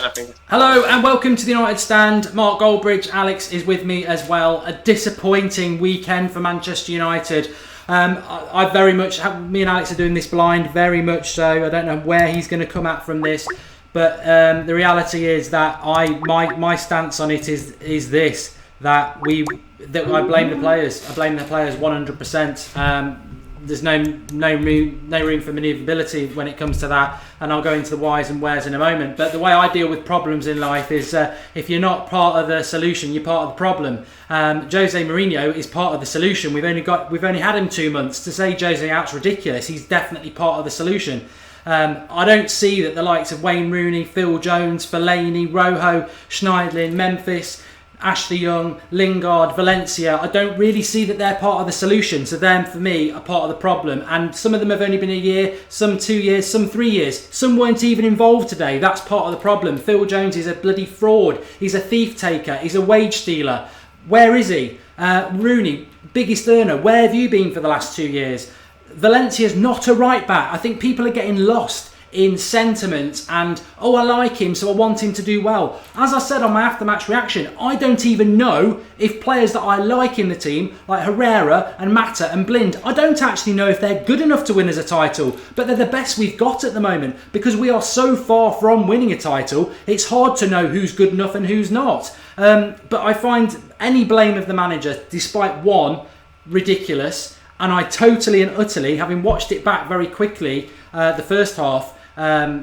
I think. Hello and welcome to the United Stand. Mark Goldbridge, Alex is with me as well. A disappointing weekend for Manchester United. I very much, me and Alex are doing this blind, very much so. I don't know where he's going to come at from this, but the reality is that my stance on it is this: that I blame the players. I blame the players 100%. There's no room for manoeuvrability when it comes to that, and I'll go into the whys and wheres in a moment. But the way I deal with problems in life is if you're not part of the solution, you're part of the problem. Jose Mourinho is part of the solution. We've only had him 2 months. To say Jose out's ridiculous. He's definitely part of the solution. I don't see that the likes of Wayne Rooney, Phil Jones, Fellaini, Rojo, Schneidlin, Memphis, Ashley Young, Lingard, Valencia, I don't really see that they're part of the solution. So them, for me, are part of the problem. And some of them have only been a year, some 2 years, some 3 years. Some weren't even involved today. That's part of the problem. Phil Jones is a bloody fraud. He's a thief taker. He's a wage stealer. Where is he? Rooney, biggest earner. Where have you been for the last 2 years? Valencia's not a right back. I think people are getting lost in sentiment and, oh, I like him, so I want him to do well. As I said on my after-match reaction, I don't even know if players that I like in the team, like Herrera and Mata and Blind, I don't actually know if they're good enough to win as a title, but they're the best we've got at the moment. Because we are so far from winning a title, it's hard to know who's good enough and who's not. But I find any blame of the manager, despite one, ridiculous. And I totally and utterly, having watched it back very quickly, the first half,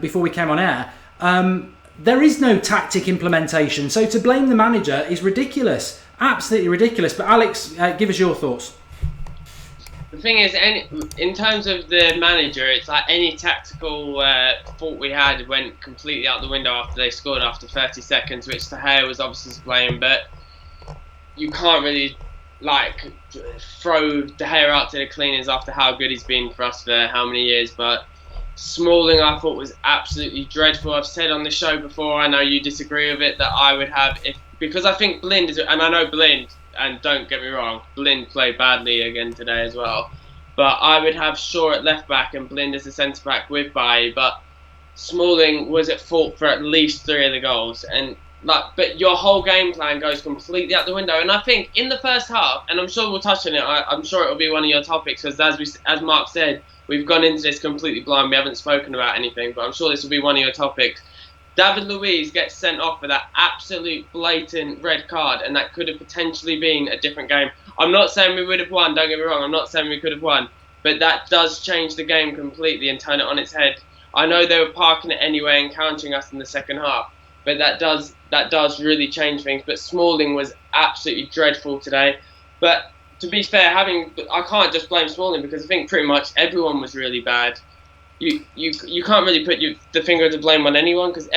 before we came on air, there is no tactic implementation. So to blame the manager is ridiculous. Absolutely ridiculous. But Alex, give us your thoughts. The thing is, in terms of the manager, it's like any tactical thought we had went completely out the window after they scored after 30 seconds, which De Gea was obviously to blame. But you can't really throw De Gea out to the cleaners after how good he's been for us for how many years. But Smalling, I thought, was absolutely dreadful. I've said on the show before, I know you disagree with it, that I would have, because I think Blind is, and I know Blind, and don't get me wrong, Blind played badly again today as well, but I would have Shaw at left back and Blind as a centre back with Bailly. But Smalling was at fault for at least 3 of the goals, but your whole game plan goes completely out the window. And I think in the first half, and I'm sure we'll touch on it, I'm sure it'll be one of your topics, because as Mark said, we've gone into this completely blind. We haven't spoken about anything, but I'm sure this will be one of your topics. David Luiz gets sent off for that absolute blatant red card, and that could have potentially been a different game. I'm not saying we would have won, don't get me wrong, I'm not saying we could have won, but that does change the game completely and turn it on its head. I know they were parking it anyway and countering us in the second half, but that does really change things. But Smalling was absolutely dreadful today. But to be fair, I can't just blame Smalling, because I think pretty much everyone was really bad. You can't really put the finger of the blame on anyone, because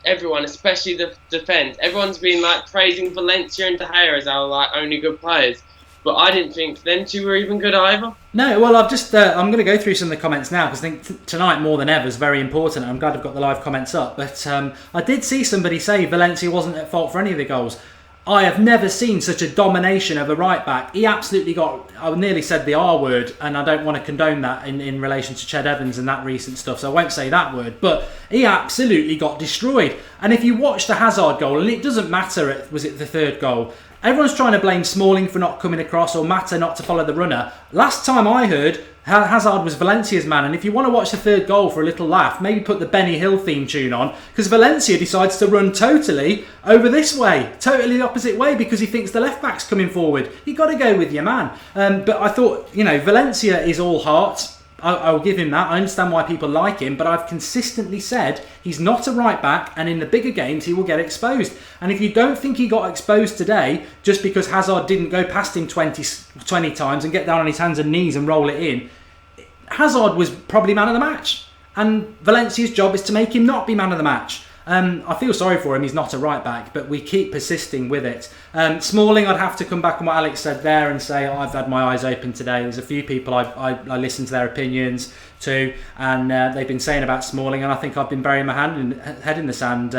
everyone, especially the defence, everyone's been praising Valencia and De Gea as our only good players. But I didn't think them two were even good either. No, well, I'm going to go through some of the comments now, because I think tonight more than ever is very important. I'm glad I've got the live comments up. But I did see somebody say Valencia wasn't at fault for any of the goals. I have never seen such a domination of a right back. He absolutely I nearly said the R word, and I don't want to condone that in relation to Ched Evans and that recent stuff, so I won't say that word, but he absolutely got destroyed. And if you watch the Hazard goal, and it doesn't matter, was it the third goal, everyone's trying to blame Smalling for not coming across, or Mata not to follow the runner. Last time I heard, Hazard was Valencia's man, and if you want to watch the third goal for a little laugh, maybe put the Benny Hill theme tune on, because Valencia decides to run totally over this way, totally the opposite way, because he thinks the left back's coming forward. You've got to go with your man. But I thought, Valencia is all heart. I'll give him that. I understand why people like him, but I've consistently said he's not a right back, and in the bigger games he will get exposed. And if you don't think he got exposed today just because Hazard didn't go past him 20 times and get down on his hands and knees and roll it in, Hazard was probably man of the match, and Valencia's job is to make him not be man of the match. I feel sorry for him, he's not a right back, but we keep persisting with it. Smalling, I'd have to come back on what Alex said there and say I've had my eyes open today. There's a few people I listened to their opinions to, and they've been saying about Smalling, and I think I've been burying my head in the sand.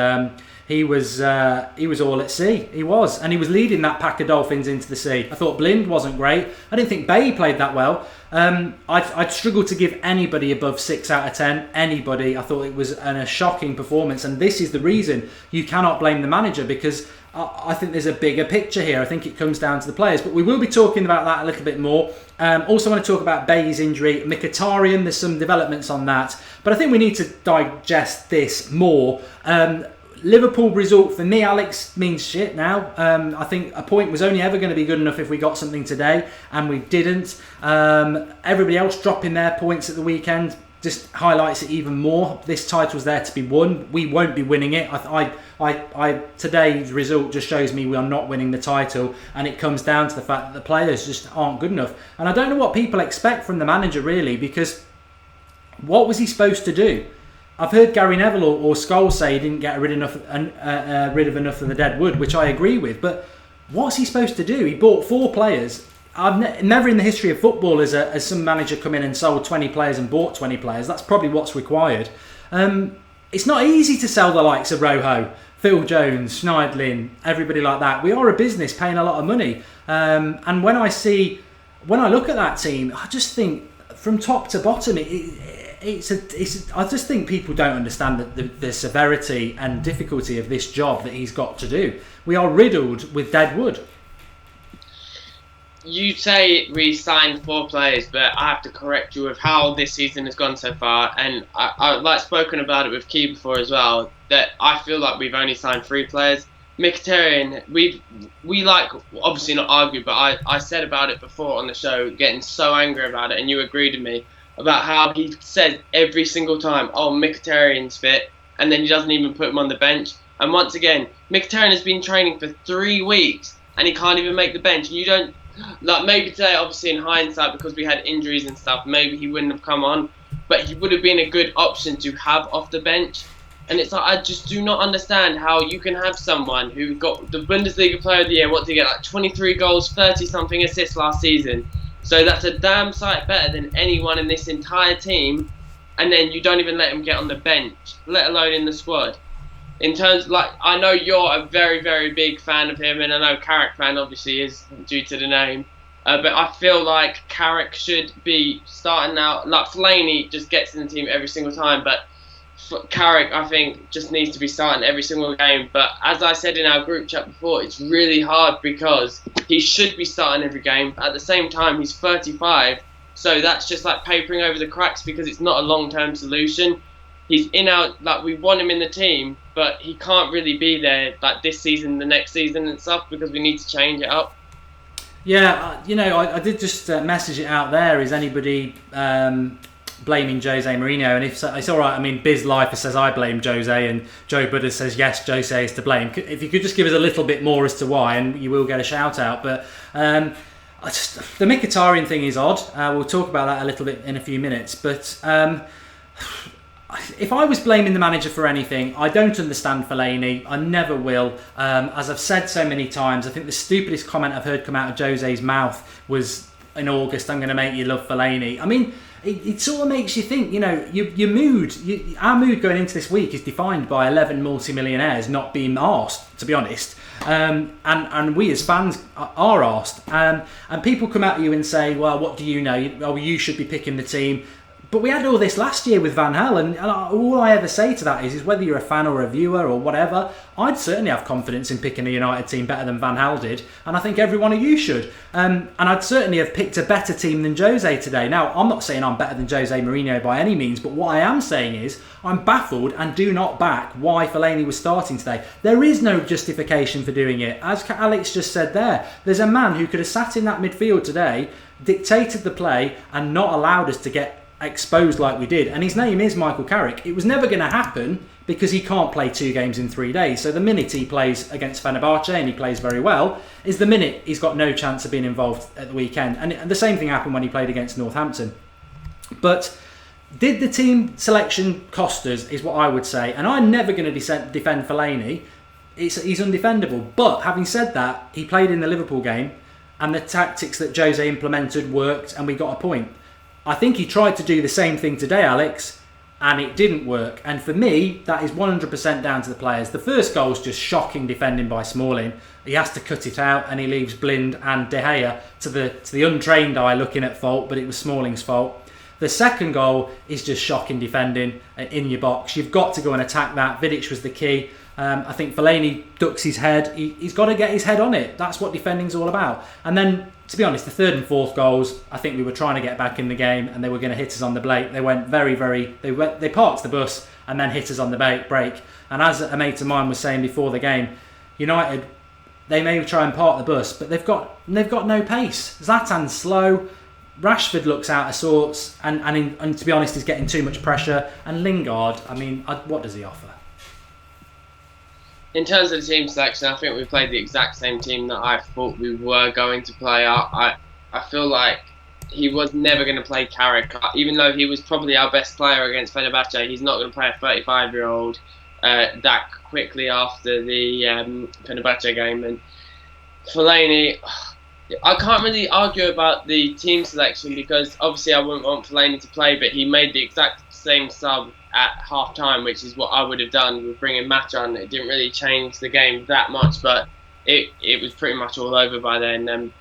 he was all at sea. He was, and he was leading that pack of dolphins into the sea. I thought Blind wasn't great. I didn't think Bailly played that well. I'd struggle to give anybody above 6 out of 10. Anybody. I thought it was a shocking performance, and this is the reason you cannot blame the manager, because I think there's a bigger picture here. I think it comes down to the players, but we will be talking about that a little bit more. Also want to talk about Bailly's injury. Mkhitaryan, there's some developments on that, but I think we need to digest this more. Liverpool result for me, Alex, means shit now. I think a point was only ever going to be good enough if we got something today, and we didn't. Everybody else dropping their points at the weekend just highlights it even more. This title's there to be won. We won't be winning it. Today's result just shows me we are not winning the title, and it comes down to the fact that the players just aren't good enough. And I don't know what people expect from the manager, really, because what was he supposed to do? I've heard Gary Neville or Scholes say he didn't get rid of enough of the dead wood, which I agree with. But what's he supposed to do? He bought 4 players. I've never in the history of football has some manager come in and sold 20 players and bought 20 players. That's probably what's required. It's not easy to sell the likes of Rojo, Phil Jones, Schneidlin, everybody like that. We are a business paying a lot of money. And when I look at that team, I just think from top to bottom, I just think people don't understand the severity and difficulty of this job that he's got to do. We are riddled with dead wood. You say we signed 4 players, but I have to correct you with how this season has gone so far. And I've like spoken about it with Key before as well, that I feel like we've only signed 3 players. Mkhitaryan, we like, obviously not argue, but I said about it before on the show, getting so angry about it, and you agreed with me about how he says every single time, oh, Mkhitaryan's fit, and then he doesn't even put him on the bench. And once again, Mkhitaryan has been training for 3 weeks, and he can't even make the bench. And you don't, like, maybe today, obviously in hindsight, because we had injuries and stuff, maybe he wouldn't have come on, but he would have been a good option to have off the bench. And it's like, I just do not understand how you can have someone who got the Bundesliga Player of the Year, what did he get, like 23 goals, 30-something assists last season. So that's a damn sight better than anyone in this entire team. And then you don't even let him get on the bench, let alone in the squad. In terms, like, I know you're a very, very big fan of him, and I know Carrick fan obviously is due to the name. But I feel like Carrick should be starting out. Like, Fellaini just gets in the team every single time, but Carrick, I think, just needs to be starting every single game. But as I said in our group chat before, it's really hard because he should be starting every game. At the same time, he's 35, so that's just like papering over the cracks because it's not a long-term solution. He's in our, like, we want him in the team, but he can't really be there like this season, the next season and stuff, because we need to change it up. Yeah, I did just message it out there. Is anybody blaming Jose Mourinho? And if so, it's all right. I mean, Biz Lifer says I blame Jose, and Joe Budder says yes, Jose is to blame. If you could just give us a little bit more as to why, and you will get a shout out. But the Mkhitaryan thing is odd. We'll talk about that a little bit in a few minutes. But if I was blaming the manager for anything, I don't understand Fellaini. I never will. As I've said so many times, I think the stupidest comment I've heard come out of Jose's mouth was in August, I'm going to make you love Fellaini. I mean, it sort of makes you think, your mood, our mood going into this week is defined by 11 multi-millionaires not being arsed, to be honest. And we as fans are arsed. And people come at you and say, well, what do you know? You should be picking the team. But we had all this last year with Van Gaal, and all I ever say to that is whether you're a fan or a viewer or whatever, I'd certainly have confidence in picking a United team better than Van Gaal did, and I think every one of you should. And I'd certainly have picked a better team than Jose today. Now, I'm not saying I'm better than Jose Mourinho by any means, but what I am saying is I'm baffled and do not back why Fellaini was starting today. There is no justification for doing it. As Alex just said there's a man who could have sat in that midfield today, dictated the play, and not allowed us to get exposed like we did, and his name is Michael Carrick. It was never going to happen because he can't play 2 games in 3 days. So the minute he plays against Fenerbahce, and he plays very well, is the minute he's got no chance of being involved at the weekend. And the same thing happened when he played against Northampton. But did the team selection cost us, is what I would say. And I'm never going to defend Fellaini. He's undefendable. But having said that, he played in the Liverpool game, and the tactics that Jose implemented worked, and we got a point. I think he tried to do the same thing today, Alex, and it didn't work. And for me, that is 100% down to the players. The first goal is just shocking defending by Smalling. He has to cut it out, and he leaves Blind and De Gea to the untrained eye looking at fault, but it was Smalling's fault. The second goal is just shocking defending in your box. You've got to go and attack that. Vidic was the key. I think Fellaini ducks his head. He's got to get his head on it. That's what defending's all about. And then, to be honest, the third and fourth goals, I think we were trying to get back in the game, and they were going to hit us on the break. They went they parked the bus and then hit us on the break. And as a mate of mine was saying before the game, United, they may try and park the bus, but they've got no pace. Zlatan's slow. Rashford looks out of sorts, and to be honest, is getting too much pressure. And Lingard, I mean, what does he offer? In terms of the team selection, I think we played the exact same team that I thought we were going to play. I feel like he was never going to play Carrick, even though he was probably our best player against Fenerbahce. He's not going to play a 35-year-old that quickly after the Fenerbahce game. And Fellaini, I can't really argue about the team selection because obviously I wouldn't want Fellaini to play, but he made the exact same sub at half time, which is what I would have done with bringing Match on. It didn't really change the game that much, but it was pretty much all over by then.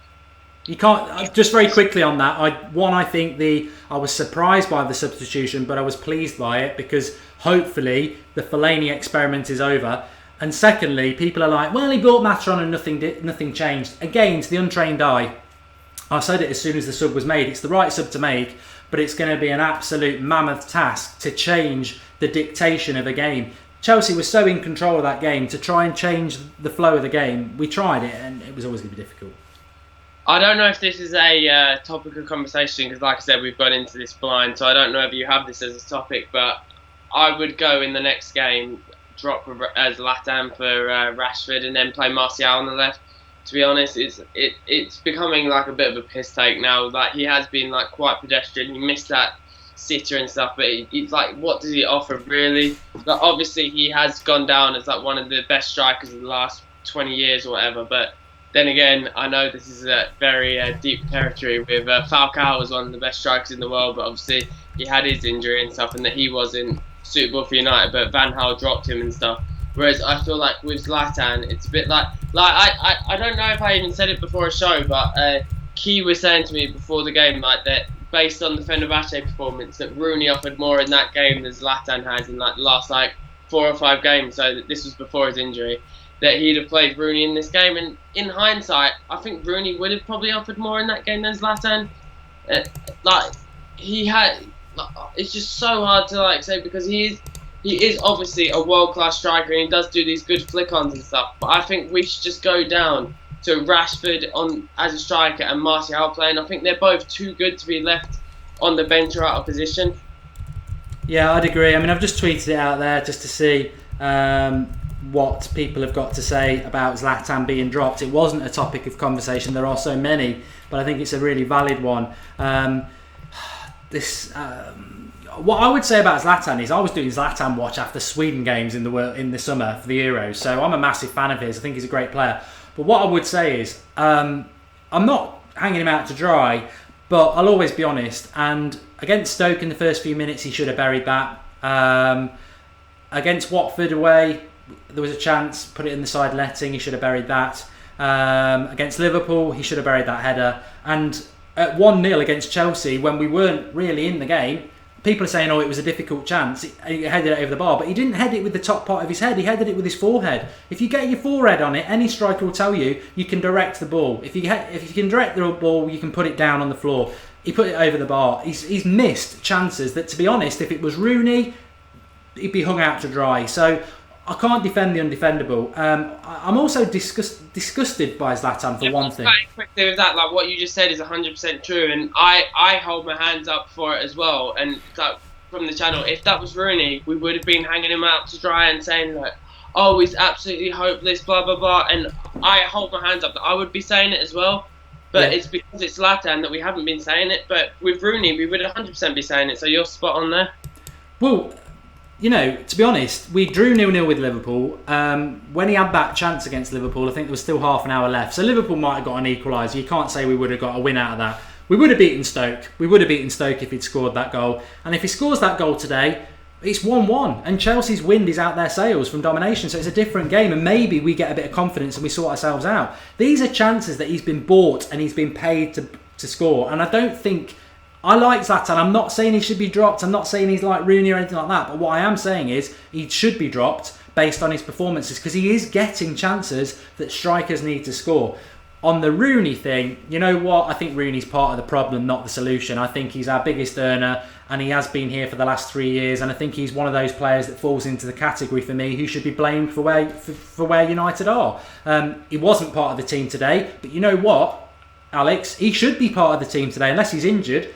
You can't, just very quickly on that, I think I was surprised by the substitution, but I was pleased by it because hopefully the Fellaini experiment is over. And secondly, people are like, well, he brought Matcher on and nothing changed. Again, to the untrained eye, I said it as soon as the sub was made, it's the right sub to make, but it's going to be an absolute mammoth task to change the dictation of a game. Chelsea was so in control of that game to try and change the flow of the game. We tried it, and it was always going to be difficult. I don't know if this is a topic of conversation because, like I said, we've gone into this blind, so I don't know if you have this as a topic, but I would go in the next game, drop Zlatan for Rashford, and then play Martial on the left. To be honest, it's becoming like a bit of a piss take now. Like, he has been like quite pedestrian. He missed that sitter and stuff, but it's like, what does he offer really? Like, obviously he has gone down as like one of the best strikers of the last 20 years or whatever, but then again, I know this is a very deep territory with Falcao was one of the best strikers in the world, but obviously he had his injury and stuff and that he wasn't suitable for United, but Van Gaal dropped him and stuff. Whereas I feel like with Zlatan, it's a bit like I don't know if I even said it before a show, but Key was saying to me before the game like that based on the Fenerbahce performance that Rooney offered more in that game than Zlatan has in like the last like 4 or 5 games. So that this was before his injury, that he'd have played Rooney in this game. And in hindsight, I think Rooney would have probably offered more in that game than Zlatan. Like he had, it's just so hard to like say because he is obviously a world-class striker and he does do these good flick-ons and stuff. But I think we should just go down to Rashford on as a striker and Martial playing. I think they're both too good to be left on the bench or out of position. Yeah, I'd agree. I mean, I've just tweeted it out there just to see what people have got to say about Zlatan being dropped. It wasn't a topic of conversation. There are so many, but I think it's a really valid one. What I would say about Zlatan is I was doing Zlatan watch after Sweden games in the summer for the Euros, so I'm a massive fan of his. I think he's a great player. But what I would say is I'm not hanging him out to dry, but I'll always be honest. And against Stoke in the first few minutes, he should have buried that. Against Watford away, there was a chance, put it in the side netting, he should have buried that. Against Liverpool, he should have buried that header. And at 1-0 against Chelsea, when we weren't really in the game, people are saying, oh, it was a difficult chance. He headed it over the bar, but he didn't head it with the top part of his head. He headed it with his forehead. If you get your forehead on it, any striker will tell you you can direct the ball. If you can direct the ball, you can put it down on the floor. He put it over the bar. He's missed chances that, to be honest, if it was Rooney, he'd be hung out to dry. So I can't defend the undefendable. I'm also disgusted by Zlatan for one thing. Quickly with that, like what you just said is 100% true, and I hold my hands up for it as well. And like, from the channel, if that was Rooney, we would have been hanging him out to dry and saying like, oh, he's absolutely hopeless, blah blah blah. And I hold my hands up that I would be saying it as well. But it's because it's Zlatan that we haven't been saying it. But with Rooney, we would 100% be saying it. So you're spot on there. Well, you know, to be honest, we drew 0-0 with Liverpool. When he had that chance against Liverpool, I think there was still half an hour left. So Liverpool might have got an equaliser. You can't say we would have got a win out of that. We would have beaten Stoke. We would have beaten Stoke if he'd scored that goal. And if he scores that goal today, It's 1-1, and Chelsea's wind is out their sails from domination, so it's a different game, and maybe we get a bit of confidence and we sort ourselves out. These are chances that he's been bought and he's been paid to score, and I don't think... I like Zlatan. I'm not saying he should be dropped. I'm not saying he's like Rooney or anything like that, but what I am saying is he should be dropped based on his performances, because he is getting chances that strikers need to score. On the Rooney thing, you know what? I think Rooney's part of the problem, not the solution. I think he's our biggest earner, and he has been here for the last 3 years, and I think he's one of those players that falls into the category for me who should be blamed for where United are. He wasn't part of the team today, but you know what, Alex? He should be part of the team today, unless he's injured.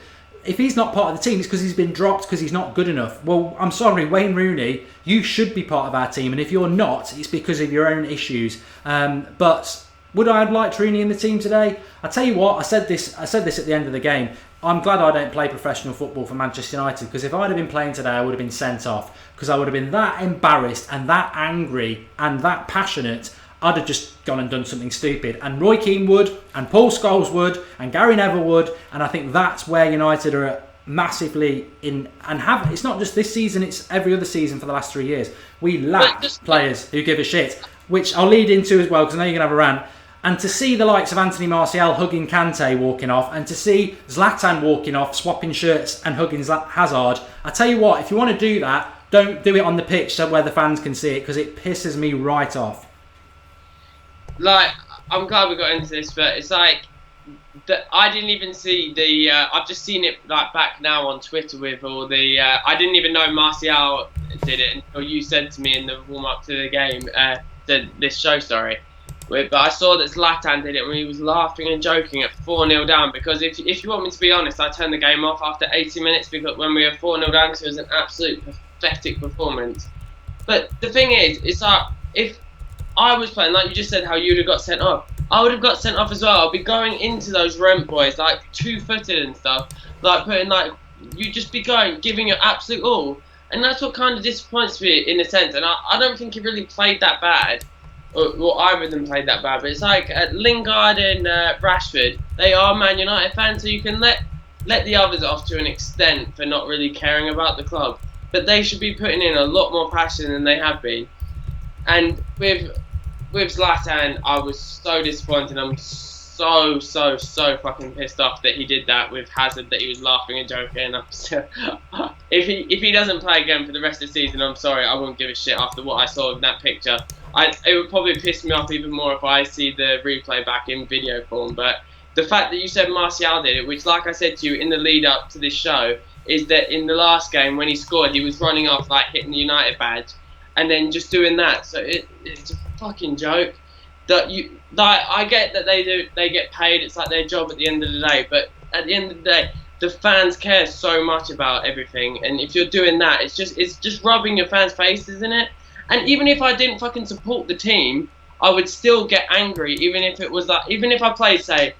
If he's not part of the team, it's because he's been dropped because he's not good enough. Well, I'm sorry, Wayne Rooney, you should be part of our team, and if you're not, it's because of your own issues. But would I have liked Rooney in the team today? I tell you what, I said this at the end of the game. I'm glad I don't play professional football for Manchester United, because if I'd have been playing today, I would have been sent off, because I would have been that embarrassed and that angry and that passionate. I'd have just gone and done something stupid. And Roy Keane would, and Paul Scholes would, and Gary Neville would, and I think that's where United are massively in, and have. It's not just this season, it's every other season for the last 3 years. We lack players who give a shit, which I'll lead into as well, because I know you're going to have a rant. And to see the likes of Anthony Martial hugging Kante walking off, and to see Zlatan walking off, swapping shirts and hugging Hazard, I tell you what, if you want to do that, don't do it on the pitch so where the fans can see it, because it pisses me right off. Like, I'm glad we got into this, but it's like I didn't even see the. I've just seen it like back now on Twitter with all the. I didn't even know Martial did it until you said to me in the warm up to the game, this show, sorry. But I saw that Zlatan did it when he was laughing and joking at 4-0 down. Because if you want me to be honest, I turned the game off after 80 minutes because when we were 4-0 down, because it was an absolute pathetic performance. But the thing is, it's like if I was playing, like you just said, how you'd have got sent off, I would have got sent off as well. I'd be going into those rent boys like 2-footed and stuff, like putting like you just be going, giving your absolute all, and that's what kind of disappoints me in a sense. And I don't think he really played that bad. Well, either of them played that bad, but it's like Lingard and Rashford, they are Man United fans, so you can let the others off to an extent for not really caring about the club, but they should be putting in a lot more passion than they have been. And with Zlatan, I was so disappointed. I'm so fucking pissed off that he did that with Hazard, that he was laughing and joking. If he doesn't play again for the rest of the season, I'm sorry, I won't give a shit after what I saw in that picture. It would probably piss me off even more if I see the replay back in video form. But the fact that you said Martial did it, which, like I said to you in the lead up to this show, is that in the last game when he scored, he was running off like hitting the United badge, and then just doing that. So it's a fucking joke. I get that they get paid. It's like their job at the end of the day. But at the end of the day, the fans care so much about everything, and if you're doing that, it's just rubbing your fans' faces in it. And even if I didn't fucking support the team, I would still get angry. Even if it was like, even if I played, say,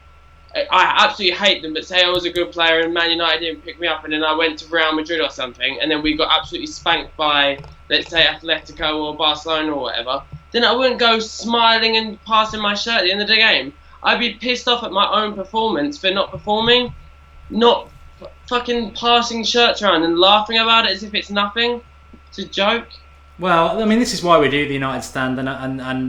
I absolutely hate them, but say I was a good player and Man United didn't pick me up, and then I went to Real Madrid or something, and then we got absolutely spanked by, let's say, Atletico or Barcelona or whatever, then I wouldn't go smiling and passing my shirt at the end of the game. I'd be pissed off at my own performance for not performing, not fucking passing shirts around and laughing about it as if it's nothing. It's a joke. Well, I mean, this is why we do the United Stand, and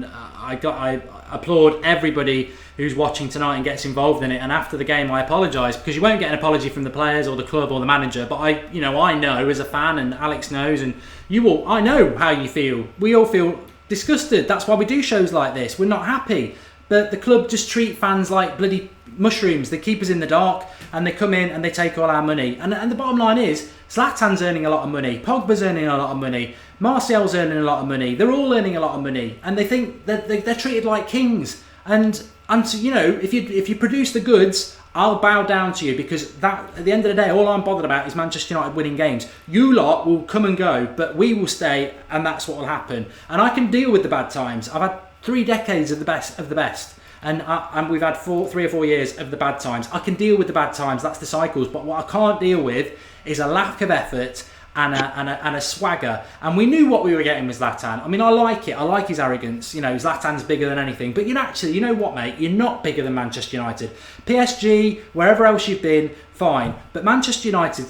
I applaud everybody who's watching tonight and gets involved in it. And after the game, I apologise, because you won't get an apology from the players or the club or the manager. But I know as a fan, and Alex knows, and you all, I know how you feel. We all feel disgusted. That's why we do shows like this. We're not happy, but the club just treat fans like bloody mushrooms. They keep us in the dark, and they come in and they take all our money. And the bottom line is, Zlatan's earning a lot of money, Pogba's earning a lot of money, Martial's earning a lot of money. They're all earning a lot of money, and they think that they're treated like kings. And so, you know, if you produce the goods, I'll bow down to you, because that, at the end of the day, all I'm bothered about is Manchester United winning games. You lot will come and go, but we will stay, and that's what will happen. And I can deal with the bad times. I've had 3 decades of the best. And we've had 3 or 4 years of the bad times. I can deal with the bad times. That's the cycles. But what I can't deal with is a lack of effort and a swagger. And we knew what we were getting with Zlatan. I mean, I like it. I like his arrogance. You know, Zlatan's bigger than anything. But you know what, mate? You're not bigger than Manchester United. PSG, wherever else you've been, fine. But Manchester United,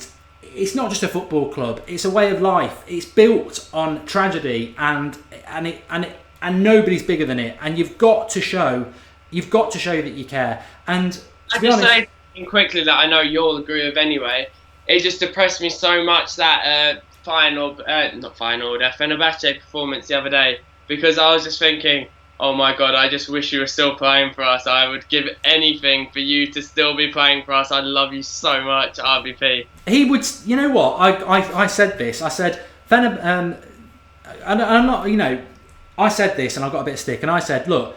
it's not just a football club. It's a way of life. It's built on tragedy, and nobody's bigger than it. And you've got to show that you care. And to be honest, say something quickly that I know you'll agree with anyway. It just depressed me so much that Fenerbahce performance the other day, because I was just thinking, oh my God, I just wish you were still playing for us. I would give anything for you to still be playing for us. I love you so much, RVP. He would, you know what? I said this. I said and I'm not, I said this and I got a bit of stick, and I said, look,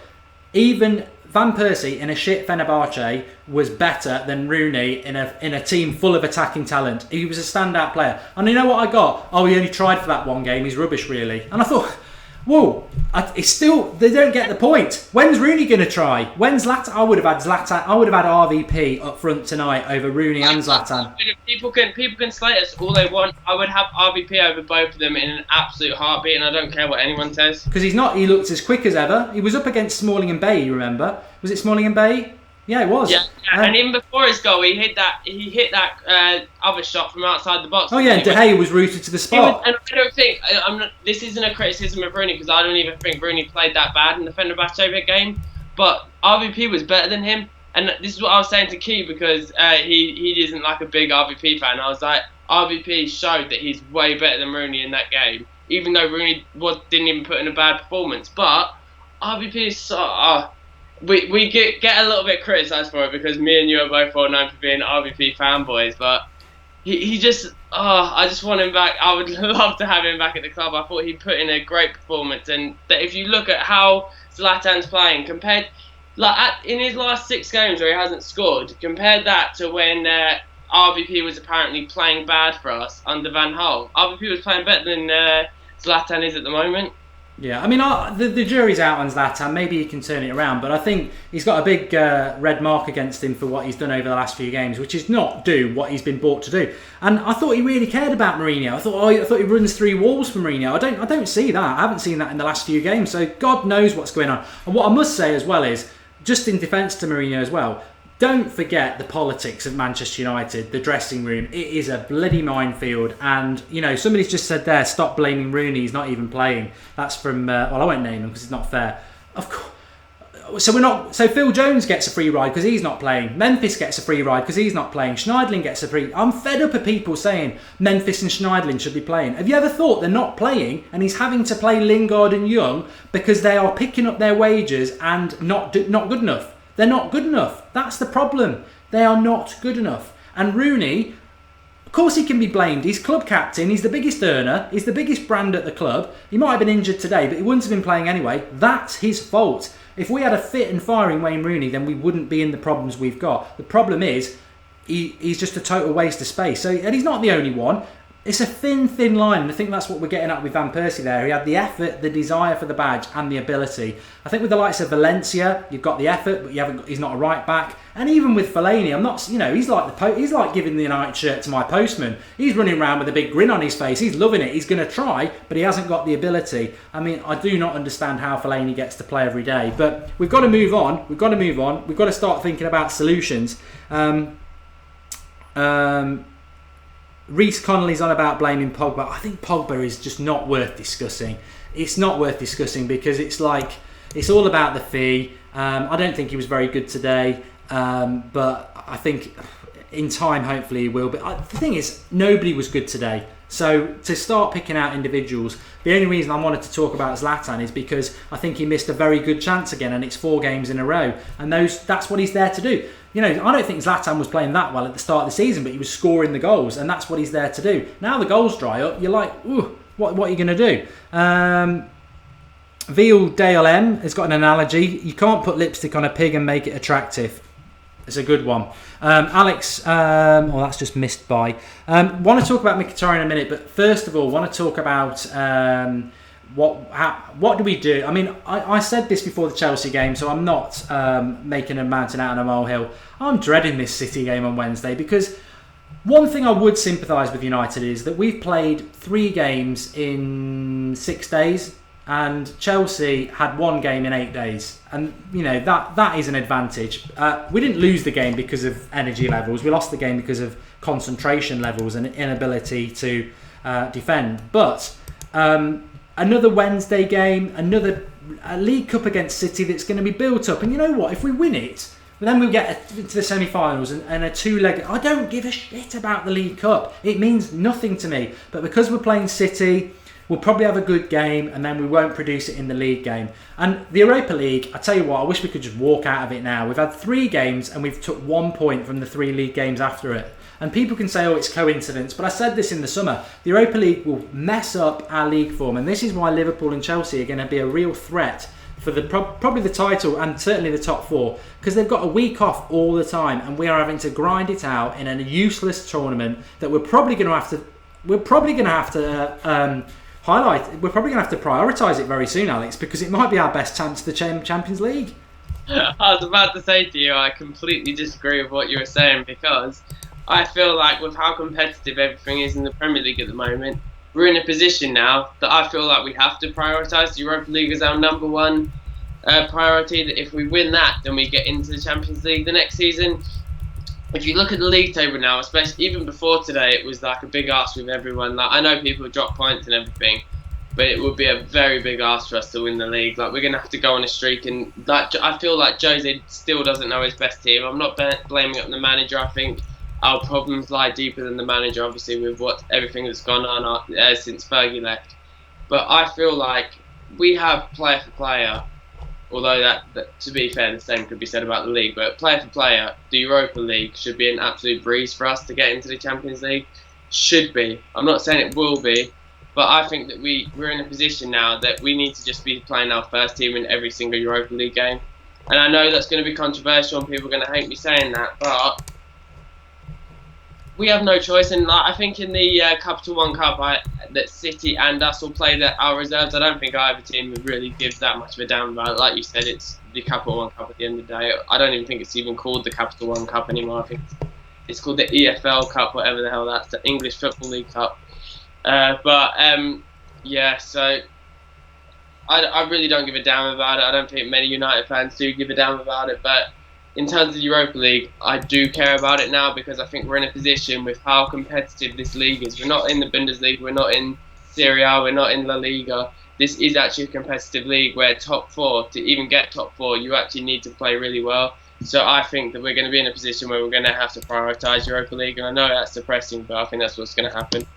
even Van Persie in a shit Fenerbahce was better than Rooney in a team full of attacking talent. He was a standout player. And you know what I got? Oh, he only tried for that one game. He's rubbish, really. And I thought, whoa, it's still, they don't get the point. When's Rooney going to try? When's Zlatan? I would have had RVP up front tonight over Rooney and Zlatan. People can slate us all they want. I would have RVP over both of them in an absolute heartbeat, and I don't care what anyone says. Because he looked as quick as ever. He was up against Smalling and Bay, you remember? Was it Smalling and Bay? Yeah, it was. Yeah, and even before his goal, he hit that other shot from outside the box. Oh yeah, and De Gea was rooted to the spot. And I don't think this isn't a criticism of Rooney, because I don't even think Rooney played that bad in the Fenerbahce game. But RVP was better than him, and this is what I was saying to Key, because he isn't like a big RVP fan. I was like, RVP showed that he's way better than Rooney in that game, even though Rooney didn't even put in a bad performance. But RVP is so. We get a little bit criticised for it, because me and you are both well known for being RVP fanboys, but he just, I just want him back. I would love to have him back at the club. I thought he put in a great performance, and that if you look at how Zlatan's playing, compared, in his last 6 games where he hasn't scored, compared that to when RVP was apparently playing bad for us under Van Gaal. RVP was playing better than Zlatan is at the moment. Yeah, I mean, the jury's out on Zlatan. Maybe he can turn it around, but I think he's got a big red mark against him for what he's done over the last few games, which is not do what he's been brought to do. And I thought he really cared about Mourinho. I thought he runs 3 walls for Mourinho. I don't see that. I haven't seen that in the last few games. So God knows what's going on. And what I must say as well is, just in defence to Mourinho as well, don't forget the politics of Manchester United, the dressing room. It is a bloody minefield. And, somebody's just said there, stop blaming Rooney, he's not even playing. That's from, I won't name him because it's not fair. Of course. So Phil Jones gets a free ride because he's not playing. Memphis gets a free ride because he's not playing. Schneidlin gets a free. I'm fed up of people saying Memphis and Schneidlin should be playing. Have you ever thought they're not playing and he's having to play Lingard and Young because they are picking up their wages and not good enough? They're not good enough. That's the problem. They are not good enough. And Rooney, of course he can be blamed. He's club captain. He's the biggest earner. He's the biggest brand at the club. He might have been injured today, but he wouldn't have been playing anyway. That's his fault. If we had a fit and firing Wayne Rooney, then we wouldn't be in the problems we've got. The problem is he's just a total waste of space. And he's not the only one. It's a thin line, and I think that's what we're getting at with Van Persie there. He had the effort, the desire for the badge, and the ability. I think with the likes of Valencia, you've got the effort, but he's not a right back. And even with Fellaini, I'm not, he's like giving the United shirt to my postman. He's running around with a big grin on his face. He's loving it. He's going to try, but he hasn't got the ability. I mean, I do not understand how Fellaini gets to play every day. But we've got to move on. We've got to start thinking about solutions. Reece Connolly's on about blaming Pogba. I think Pogba is just not worth discussing. It's not worth discussing because it's all about the fee. I don't think he was very good today, but I think in time hopefully he will. But the thing is, nobody was good today. So to start picking out individuals, the only reason I wanted to talk about Zlatan is because I think he missed a very good chance again, and it's 4 games in a row, and that's what he's there to do. I don't think Zlatan was playing that well at the start of the season, but he was scoring the goals, and that's what he's there to do. Now the goals dry up, you're like, ooh, what are you going to do? Veal Dale M has got an analogy. You can't put lipstick on a pig and make it attractive. It's a good one. Alex, that's just missed by. Want to talk about Mkhitaryan in a minute, but first of all, want to talk about what do we do? I mean, I said this before the Chelsea game, so I'm not making a mountain out of a molehill. I'm dreading this City game on Wednesday because one thing I would sympathise with United is that we've played 3 games in 6 days. And Chelsea had 1 game in 8 days. And, that is an advantage. We didn't lose the game because of energy levels. We lost the game because of concentration levels and inability to defend. But another Wednesday game, another League Cup against City that's going to be built up. And you know what? If we win it, then we'll get into the semi-finals and a two-legged... I don't give a shit about the League Cup. It means nothing to me. But because we're playing City, we'll probably have a good game and then we won't produce it in the league game. And the Europa League, I tell you what, I wish we could just walk out of it now. We've had 3 games and we've took 1 point from the 3 league games after it. And people can say, oh, it's coincidence. But I said this in the summer. The Europa League will mess up our league form. And this is why Liverpool and Chelsea are going to be a real threat for the probably the title and certainly the top 4, because they've got a week off all the time, and we are having to grind it out in a useless tournament that we're probably going to have to highlight. We're probably going to have to prioritise it very soon, Alex, because it might be our best chance to the Champions League. I was about to say to you, I completely disagree with what you were saying, because I feel like with how competitive everything is in the Premier League at the moment, we're in a position now that I feel like we have to prioritise the Europa League as our number 1 priority. That if we win that, then we get into the Champions League the next season. If you look at the league table now, especially even before today, it was like a big ask with everyone. Like, I know people drop points and everything, but it would be a very big ask for us to win the league. Like, we're going to have to go on a streak, and like, I feel like Jose still doesn't know his best team. I'm not blaming up the manager. I think our problems lie deeper than the manager, obviously, with everything that's gone on since Fergie left. But I feel like we have player for player, although that to be fair, the same could be said about the league. But player for player, the Europa League should be an absolute breeze for us to get into the Champions League. Should be. I'm not saying it will be, but I think that we're in a position now that we need to just be playing our first team in every single Europa League game. And I know that's going to be controversial and people are going to hate me saying that, but we have no choice. And I think in the Capital One Cup, that City and us will play our reserves. I don't think either team really gives that much of a damn about it. Like you said, it's the Capital One Cup at the end of the day. I don't even think it's even called the Capital One Cup anymore. I think it's called the EFL Cup, whatever the hell that's, the English Football League Cup. Yeah, so I really don't give a damn about it. I don't think many United fans do give a damn about it, but in terms of the Europa League, I do care about it now, because I think we're in a position with how competitive this league is. We're not in the Bundesliga, we're not in Serie A, we're not in La Liga. This is actually a competitive league where top 4, to even get top 4, you actually need to play really well. So I think that we're going to be in a position where we're going to have to prioritise Europa League, and I know that's depressing, but I think that's what's going to happen.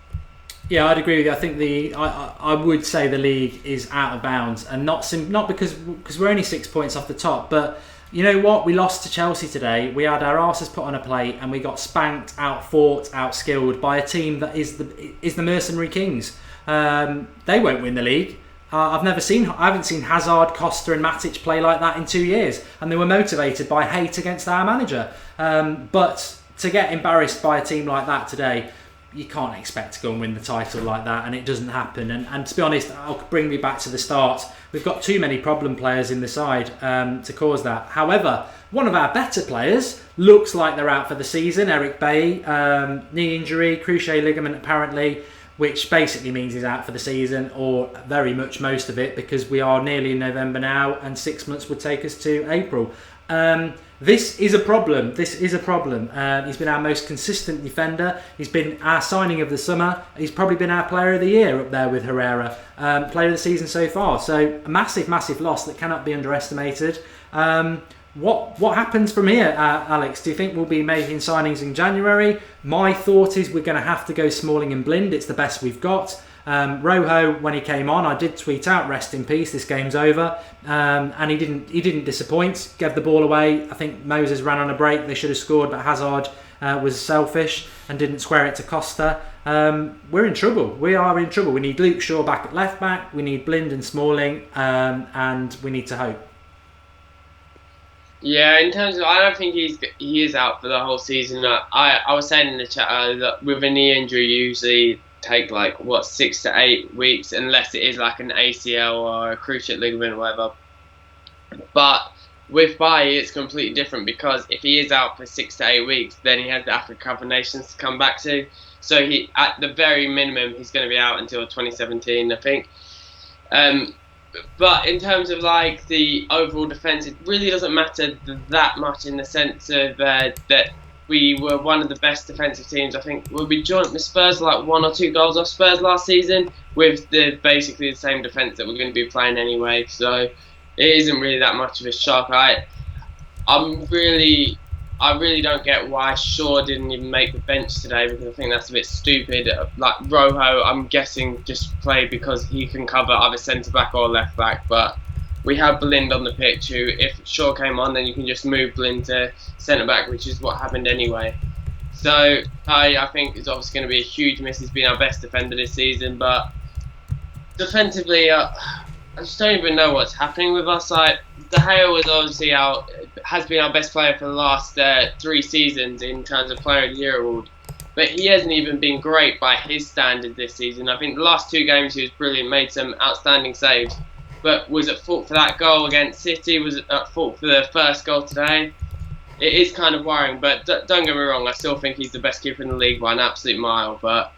Yeah, I'd agree with you. I think I would say the league is out of bounds, and not because we're only 6 points off the top, but you know what? We lost to Chelsea today. We had our arses put on a plate, and we got spanked, out-fought, out-skilled by a team that is the Mercenary Kings. They won't win the league. I haven't seen Hazard, Costa, and Matic play like that in 2 years, and they were motivated by hate against our manager. But to get embarrassed by a team like that today, you can't expect to go and win the title like that, and it doesn't happen. And to be honest, I'll bring me back to the start. We've got too many problem players in the side to cause that. However, one of our better players looks like they're out for the season. Eric Bailly, knee injury, cruciate ligament apparently, which basically means he's out for the season, or very much most of it, because we are nearly in November now, and 6 months would take us to April. This is a problem. He's been our most consistent defender. He's been our signing of the summer. He's probably been our player of the year up there with Herrera. Player of the season so far. So a massive, massive loss that cannot be underestimated. What happens from here, Alex? Do you think we'll be making signings in January? My thought is we're going to have to go Smalling and Blind. It's the best we've got. Rojo, when he came on, I did tweet out, "Rest in peace, this game's over," and he didn't disappoint. Gave the ball away. I think Moses ran on a break. They should have scored, but Hazard was selfish and didn't square it to Costa. We're in trouble. We are in trouble. We need Luke Shaw back at left back. We need Blind and Smalling, and we need to hope. Yeah, in terms of, I don't think he is out for the whole season. I was saying in the chat that with a knee injury, usually take 6 to 8 weeks, unless it is like an ACL or a cruciate ligament or whatever. But with Bailly, it's completely different, because if he is out for 6 to 8 weeks, then he has the African Cup of Nations to come back to. So he, at the very minimum, he's going to be out until 2017, I think. But in terms of the overall defence, it really doesn't matter that much, in the sense of that we were one of the best defensive teams. I think we joined with Spurs like 1 or 2 goals off Spurs last season with basically the same defence that we're going to be playing anyway. So it isn't really that much of a shock. I really don't get why Shaw didn't even make the bench today, because I think that's a bit stupid. Like Rojo, I'm guessing just played because he can cover either centre back or left back, but we have Blind on the pitch, who, if Shaw came on, then you can just move Blind to centre-back, which is what happened anyway. So, I think it's obviously going to be a huge miss. He's been our best defender this season, but defensively, I just don't even know what's happening with us. Like, De Gea was obviously has been our best player for the last 3 seasons in terms of Player of the Year award, but he hasn't even been great by his standards this season. I think the last 2 games he was brilliant, made some outstanding saves, but was at fault for that goal against City, was at fault for the first goal today. It is kind of worrying, but don't get me wrong, I still think he's the best keeper in the league by an absolute mile, but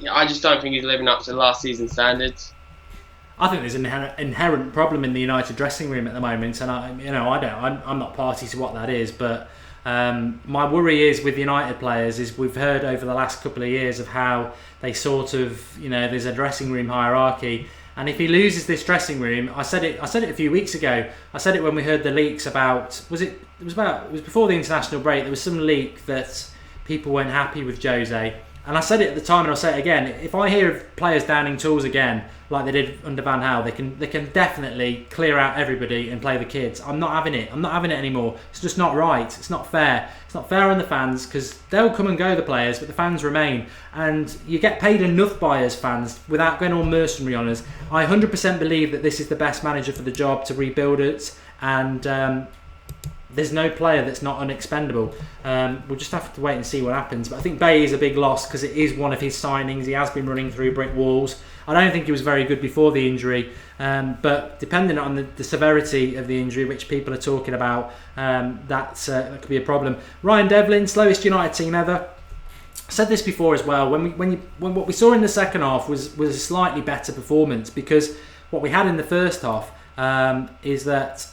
I just don't think he's living up to last season's standards. I think there's an inherent problem in the United dressing room at the moment, and I'm not party to what that is, but my worry is with United players is we've heard over the last couple of years of how they sort of, there's a dressing room hierarchy. And if he loses this dressing room, I said it a few weeks ago. I said it when we heard the leaks about it was before the international break. There was some leak that people weren't happy with Jose, and I said it at the time, and I'll say it again. If I hear of players downing tools again, like they did under Van Gaal, they can definitely clear out everybody and play the kids. I'm not having it. I'm not having it anymore. It's just not right. It's not fair. It's not fair on the fans, because they'll come and go, the players, but the fans remain. And you get paid enough by us fans without going all mercenary on us. I 100% believe that this is the best manager for the job to rebuild it, and there's no player that's not unexpendable. We'll just have to wait and see what happens. But I think Bay is a big loss because it is one of his signings. He has been running through brick walls. I don't think he was very good before the injury, but depending on the severity of the injury, which people are talking about, that could be a problem. Ryan Devlin, slowest United team ever. I said this before as well. When what we saw in the second half was a slightly better performance, because what we had in the first half is that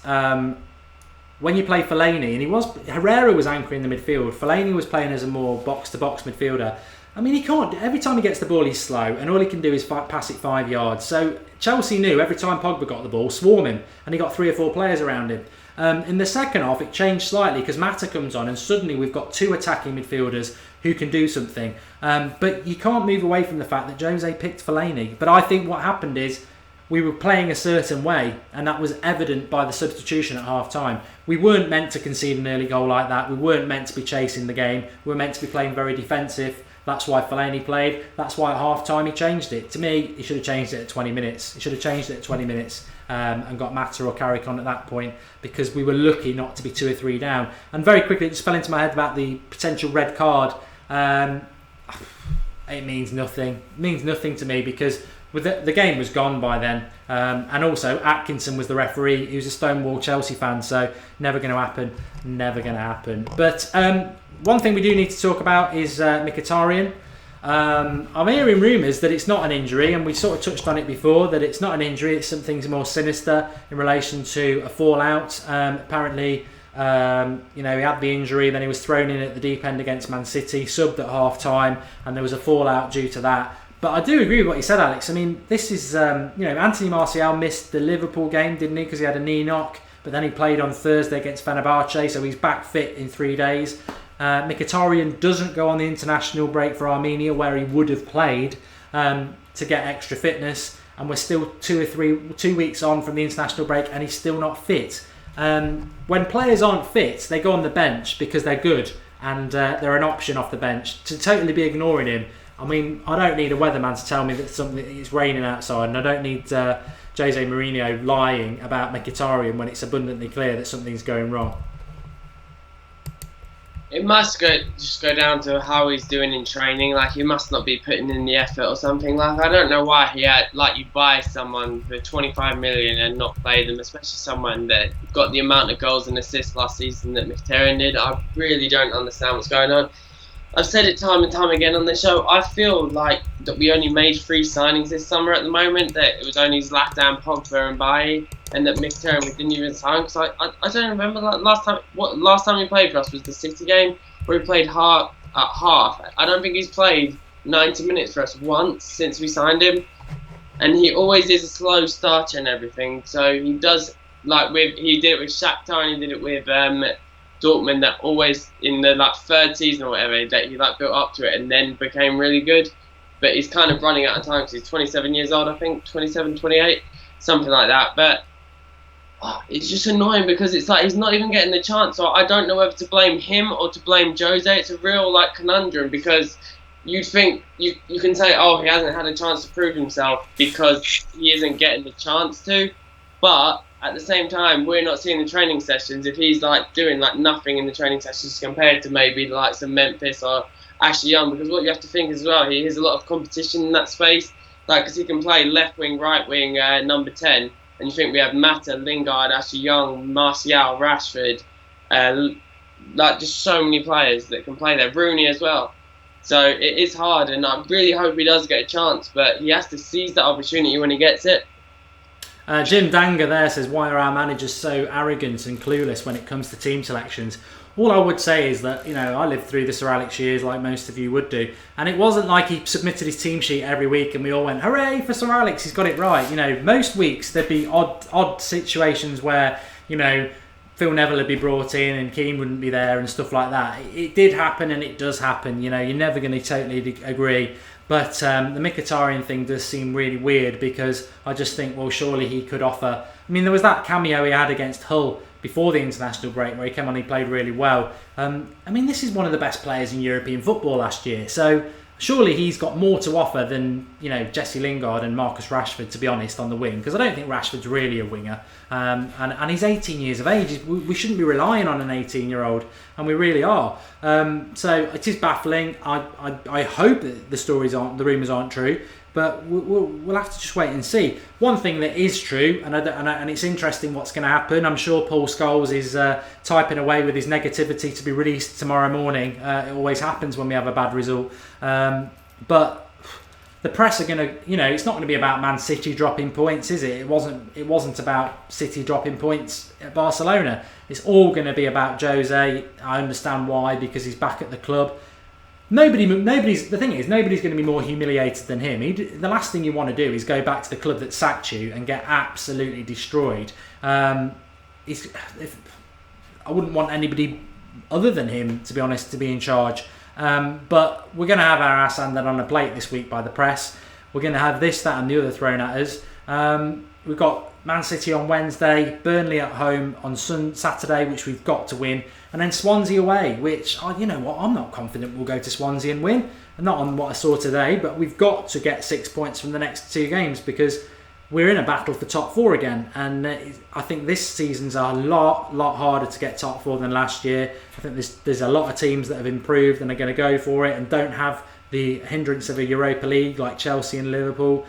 when you play Fellaini, and Herrera was anchoring the midfield, Fellaini was playing as a more box-to-box midfielder. I mean, he can't. Every time he gets the ball, he's slow, and all he can do is pass it 5 yards. So Chelsea knew every time Pogba got the ball, swarm him, and he got 3 or 4 players around him. In the second half, it changed slightly because Mata comes on, and suddenly we've got 2 attacking midfielders who can do something. But you can't move away from the fact that Jose picked Fellaini. But I think what happened is we were playing a certain way, and that was evident by the substitution at half-time. We weren't meant to concede an early goal like that. We weren't meant to be chasing the game. We were meant to be playing very defensive. That's why Fellaini played. That's why at half-time he changed it. To me, he should have changed it at 20 minutes. He should have changed it at 20 minutes and got Mata or Carrick on at that point, because we were lucky not to be 2 or 3 down. And very quickly, it just fell into my head about the potential red card. It means nothing. It means nothing to me, because the game was gone by then, and also Atkinson was the referee. He was a Stonewall Chelsea fan, so never going to happen. But one thing we do need to talk about is Mkhitaryan. I'm hearing rumours that it's not an injury, and we sort of touched on it before, that it's not an injury, it's something more sinister in relation to a fallout. Apparently, he had the injury, then he was thrown in at the deep end against Man City, subbed at half-time, and there was a fallout due to that. But I do agree with what you said, Alex. I mean, this is, Anthony Martial missed the Liverpool game, didn't he? Because he had a knee knock. But then he played on Thursday against Fenerbahce, so he's back fit in 3 days. Mkhitaryan doesn't go on the international break for Armenia, where he would have played, to get extra fitness. And we're still 2 weeks on from the international break, and he's still not fit. When players aren't fit, they go on the bench because they're good, and they're an option off the bench. To totally be ignoring him, I mean, I don't need a weatherman to tell me that it's raining outside, and I don't need Jose Mourinho lying about Mkhitaryan when it's abundantly clear that something's going wrong. It must just go down to how he's doing in training. Like, he must not be putting in the effort or something. Like, I don't know why you buy someone for 25 million and not play them, especially someone that got the amount of goals and assists last season that Mkhitaryan did. I really don't understand what's going on. I've said it time and time again on the show. I feel like that we only made 3 signings this summer at the moment. That it was only Zlatan, Pogba, and Bailly, and that Mkhitaryan we didn't even sign. Because I don't remember last time he played for us was the City game. where he played half at half. I don't think he's played 90 minutes for us once since we signed him, and he always is a slow starter and everything. So he does he did it with Shakhtar and he did it with Dortmund. That always in the third season or whatever that he built up to it and then became really good. But he's kind of running out of time because he's 27 years old, I think, 27, 28, something like that. But it's just annoying because it's he's not even getting the chance. So I don't know whether to blame him or to blame Jose. It's a real conundrum because you'd think you can say, oh, he hasn't had a chance to prove himself because he isn't getting the chance to. But at the same time, we're not seeing the training sessions. If he's doing nothing in the training sessions compared to maybe the likes of Memphis or Ashley Young, because what you have to think as well, he has a lot of competition in that space. Because he can play left wing, right wing, number 10. And you think we have Mata, Lingard, Ashley Young, Martial, Rashford, just so many players that can play there. Rooney as well. So it is hard, and I really hope he does get a chance, but he has to seize that opportunity when he gets it. Jim Danger there says, why are our managers so arrogant and clueless when it comes to team selections? All I would say is that, I lived through the Sir Alex years like most of you would do. And it wasn't like he submitted his team sheet every week and we all went, hooray for Sir Alex, he's got it right. Most weeks there'd be odd situations where, Phil Neville would be brought in and Keane wouldn't be there and stuff like that. It did happen and it does happen. You're never going to totally agree. But the Mkhitaryan thing does seem really weird because I just think, well, surely he could offer... there was that cameo he had against Hull before the international break where he came on, he played really well. This is one of the best players in European football last year. So surely he's got more to offer than, Jesse Lingard and Marcus Rashford, to be honest, on the wing. Because I don't think Rashford's really a winger. And he's 18 years of age. We shouldn't be relying on an 18-year-old. And we really are. So it is baffling. I hope that the rumours aren't true. But we'll have to just wait and see. One thing that is true, and it's interesting what's going to happen. I'm sure Paul Scholes is typing away with his negativity to be released tomorrow morning. It always happens when we have a bad result. But the press are going to, it's not going to be about Man City dropping points, is it? It wasn't about City dropping points at Barcelona. It's all going to be about Jose. I understand why, because he's back at the club. Nobody's the thing is, nobody's going to be more humiliated than him. The last thing you want to do is go back to the club that sacked you and get absolutely destroyed. I wouldn't want anybody other than him, to be honest, to be in charge. But we're going to have our ass handed on a plate this week by the press. We're going to have this, that and the other thrown at us. We've got Man City on Wednesday, Burnley at home on Saturday, which we've got to win, and then Swansea away, which, I'm not confident we'll go to Swansea and win. Not on what I saw today, but we've got to get 6 points from the next two games because we're in a battle for top four again. And I think this season's a lot harder to get top four than last year. I think there's a lot of teams that have improved and are going to go for it and don't have the hindrance of a Europa League like Chelsea and Liverpool.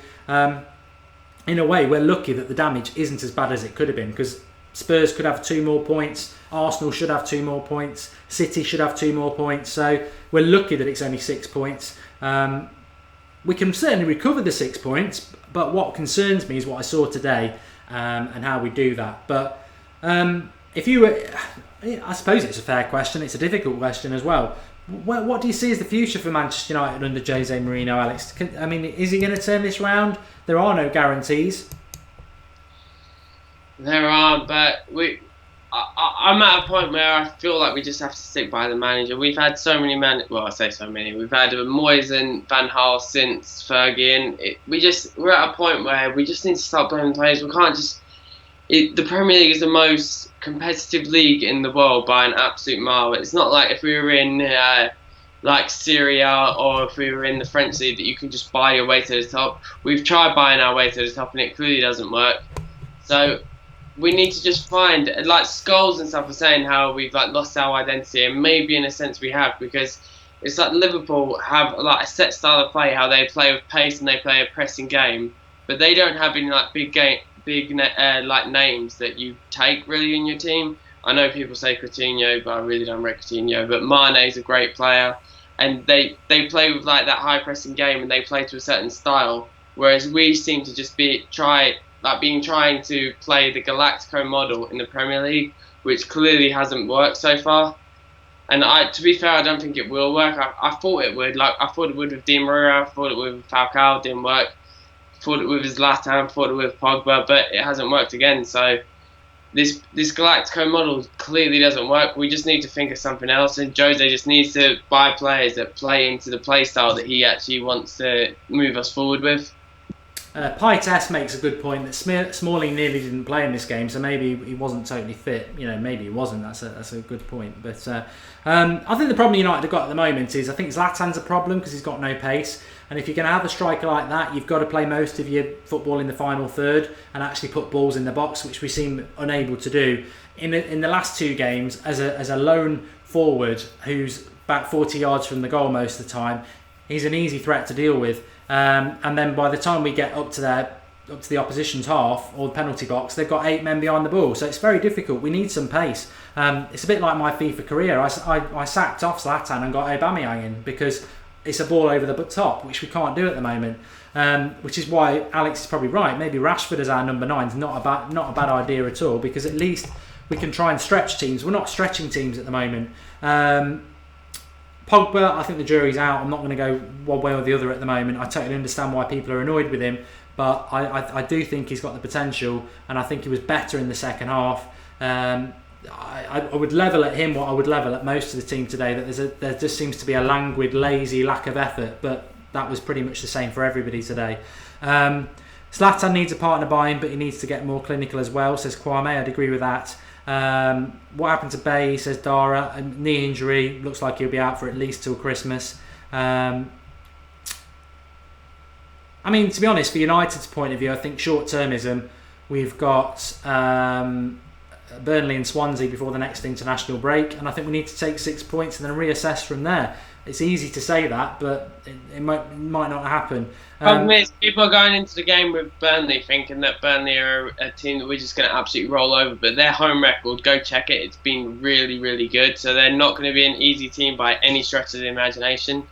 In a way, we're lucky that the damage isn't as bad as it could have been because Spurs could have 2 more points, Arsenal should have 2 more points, City should have 2 more points. So we're lucky that it's only 6 points. We can certainly recover the 6 points, but what concerns me is what I saw today and how we do that. But if you were, I suppose it's a fair question. It's a difficult question as well. What do you see as the future for Manchester United under Jose Mourinho, Alex? Is he going to turn this round? There are no guarantees. There are, but I'm at a point where I feel like we just have to stick by the manager. We've had so many I say so many. We've had Moyes and Van Gaal since Fergie. We're at a point where we just need to start blaming players. We can't just. The Premier League is the most competitive league in the world by an absolute mile. It's not like if we were in Serie A or if we were in the French league that you can just buy your way to the top. We've tried buying our way to the top and it clearly doesn't work. So we need to just find, Scholes and stuff are saying how we've lost our identity, and maybe in a sense we have, because it's like Liverpool have a set style of play, how they play with pace and they play a pressing game, but they don't have any big names that you take really in your team. I know people say Coutinho, but I really don't rate Coutinho. But Mane's a great player, and they play with that high pressing game, and they play to a certain style. Whereas we seem to just trying to play the Galactico model in the Premier League, which clearly hasn't worked so far. And to be fair, I don't think it will work. I thought it would. Like I thought it would with Di Maria. I thought it would with Falcao. Didn't work. Thought it with Zlatan. Thought it with Pogba, but it hasn't worked again. So this Galactico model clearly doesn't work. We just need to think of something else. And Jose just needs to buy players that play into the play style that he actually wants to move us forward with. Paites makes a good point that Smalling nearly didn't play in this game, so maybe he wasn't totally fit. Maybe he wasn't. That's a good point. But I think the problem United have got at the moment is I think Zlatan's a problem because he's got no pace. And if you're going to have a striker like that, you've got to play most of your football in the final third and actually put balls in the box, which we seem unable to do. In the last two games, as a lone forward who's about 40 yards from the goal most of the time, he's an easy threat to deal with. And then by the time we get up to the opposition's half or the penalty box, they've got 8 men behind the ball. So it's very difficult. We need some pace. It's a bit like my FIFA career. I sacked off Zlatan and got Aubameyang in because it's a ball over the top, which we can't do at the moment. Which is why Alex is probably right. Maybe Rashford as our number 9 is not a bad idea at all, because at least we can try and stretch teams. We're not stretching teams at the moment. Pogba, I think the jury's out. I'm not going to go one way or the other at the moment. I totally understand why people are annoyed with him, but I do think he's got the potential, and I think he was better in the second half. I would level at him what I would level at most of the team today, that there just seems to be a languid, lazy lack of effort, but that was pretty much the same for everybody today. Zlatan needs a partner by him, but he needs to get more clinical as well, says Kwame. I'd agree with that. What happened to Bay, says Dara? A knee injury, looks like he'll be out for at least till Christmas. I mean, to be honest, for United's point of view, I think short-termism, we've got Burnley and Swansea before the next international break, and I think we need to take 6 points and then reassess from there. It's easy to say that, but it might not happen. Problem is, people are going into the game with Burnley thinking that Burnley are a team that we're just going to absolutely roll over, but their home record, go check it, it's been really, really good, so they're not going to be an easy team by any stretch of the imagination.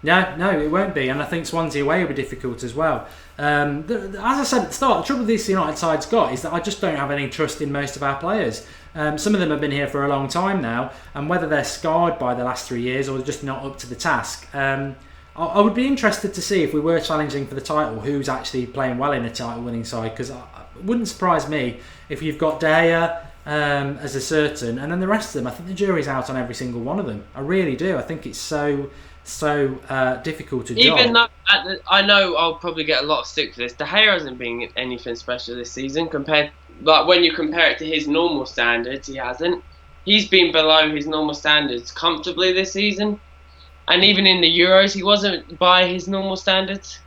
No, it won't be, and I think Swansea away will be difficult as well. As I said at the start, the trouble this United side's got is that I just don't have any trust in most of our players. Some of them have been here for a long time now, and whether they're scarred by the last 3 years or just not up to the task, I would be interested to see if we were challenging for the title, who's actually playing well in a title-winning side, because it wouldn't surprise me if you've got De Gea as a certain, and then the rest of them, I think the jury's out on every single one of them. I really do. I think it's so difficult to judge. Even though I know I'll probably get a lot of stick for this, De Gea hasn't been anything special this season when you compare it to his normal standards. He hasn't. He's been below his normal standards comfortably this season, and even in the Euros, he wasn't by his normal standards.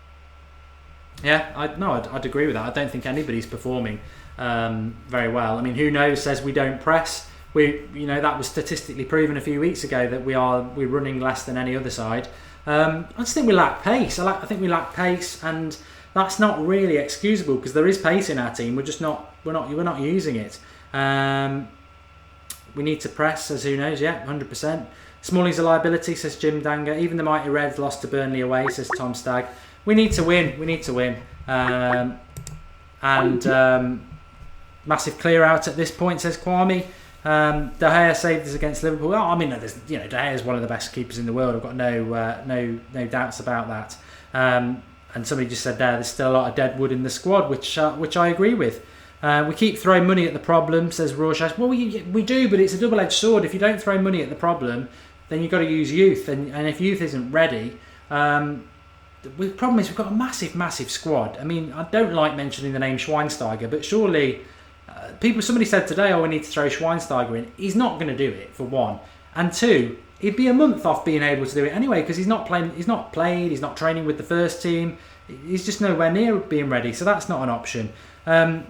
Yeah, I'd agree with that. I don't think anybody's performing very well. I mean, who knows? Says we don't press. That was statistically proven a few weeks ago that we're running less than any other side. I just think we lack pace. I think we lack pace, and that's not really excusable because there is pace in our team. We're not using it. We need to press, says who knows. Yeah, 100%. Smalling's a liability, says Jim Danger. Even the mighty Reds lost to Burnley away, says Tom Stagg. We need to win. Massive clear out at this point, says Kwame. De Gea saved us against Liverpool. Oh, I mean, De Gea is one of the best keepers in the world. I've got no doubts about that. And somebody just said there's still a lot of dead wood in the squad, which I agree with. We keep throwing money at the problem, says Rorschach. Well, we do, but it's a double-edged sword. If you don't throw money at the problem, then you've got to use youth, and if youth isn't ready, the problem is we've got a massive squad. I mean, I don't like mentioning the name Schweinsteiger, but surely. Somebody said today, we need to throw Schweinsteiger in. He's not going to do it, for one. And two, he'd be a month off being able to do it anyway, because he's not playing. He's not played. He's not training with the first team. He's just nowhere near being ready. So that's not an option. I'll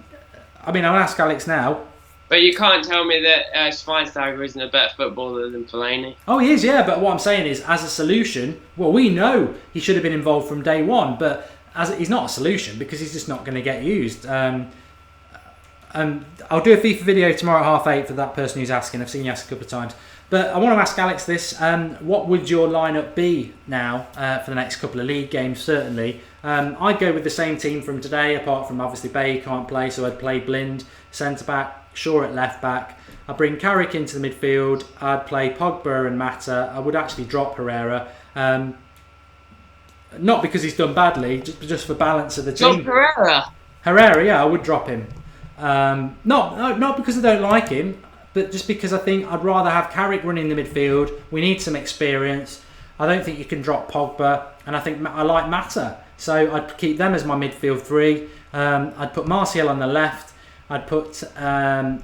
ask Alex now. But you can't tell me that Schweinsteiger isn't a better footballer than Fellaini. Oh, he is, yeah. But what I'm saying is, as a solution, well, we know he should have been involved from day one. But he's not a solution because he's just not going to get used. I'll do a FIFA video tomorrow at 8:30 for that person who's asking. I've seen you ask a couple of times. But I want to ask Alex this. What would your lineup be now for the next couple of league games, certainly? I'd go with the same team from today, apart from obviously Bay can't play, so I'd play Blind, centre-back, Shaw at left-back, I'd bring Carrick into the midfield. I'd play Pogba and Mata. I would actually drop Herrera. Not because he's done badly, just for balance of the team. Herrera, yeah, I would drop him. Not because I don't like him, but just because I think I'd rather have Carrick running the midfield. We need some experience. I don't think you can drop Pogba, and I think I like Mata, so I'd keep them as my midfield three. I'd put Martial on the left. I'd put, I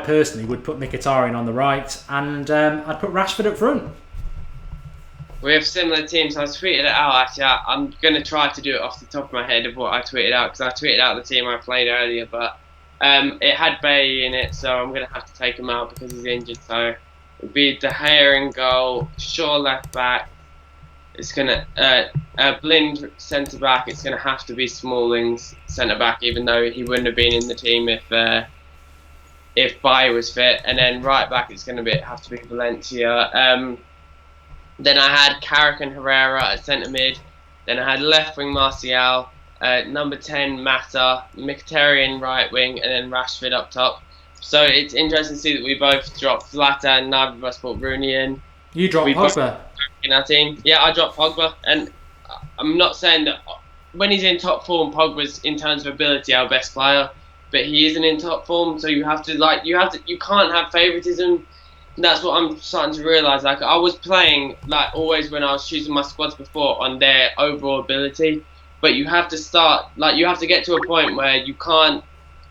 personally would put Mkhitaryan on the right, and I'd put Rashford up front. We have similar teams. I tweeted it out actually. I'm going to try to do it off the top of my head of what I tweeted out, because I tweeted out the team I played earlier, but it had Bailly in it, so I'm going to have to take him out because he's injured. So it would be De Gea in goal, Shaw left back. It's going to Blind centre back. It's going to have to be Smalling's centre back, even though he wouldn't have been in the team if Bailly was fit. And then right back, it's going to have to be Valencia. Then I had Carrick and Herrera at centre mid. Then I had left wing Martial, number 10 Mata, Mkhitaryan right wing, and then Rashford up top. So it's interesting to see that we both dropped Zlatan. Neither of us put Rooney in. You dropped Pogba in our team. Yeah, I dropped Pogba, and I'm not saying that when he's in top form, Pogba's in terms of ability our best player, but he isn't in top form. So you can't have favouritism. That's what I'm starting to realise. Like, I was playing, like always when I was choosing my squads before, on their overall ability. But you have to get to a point where you can't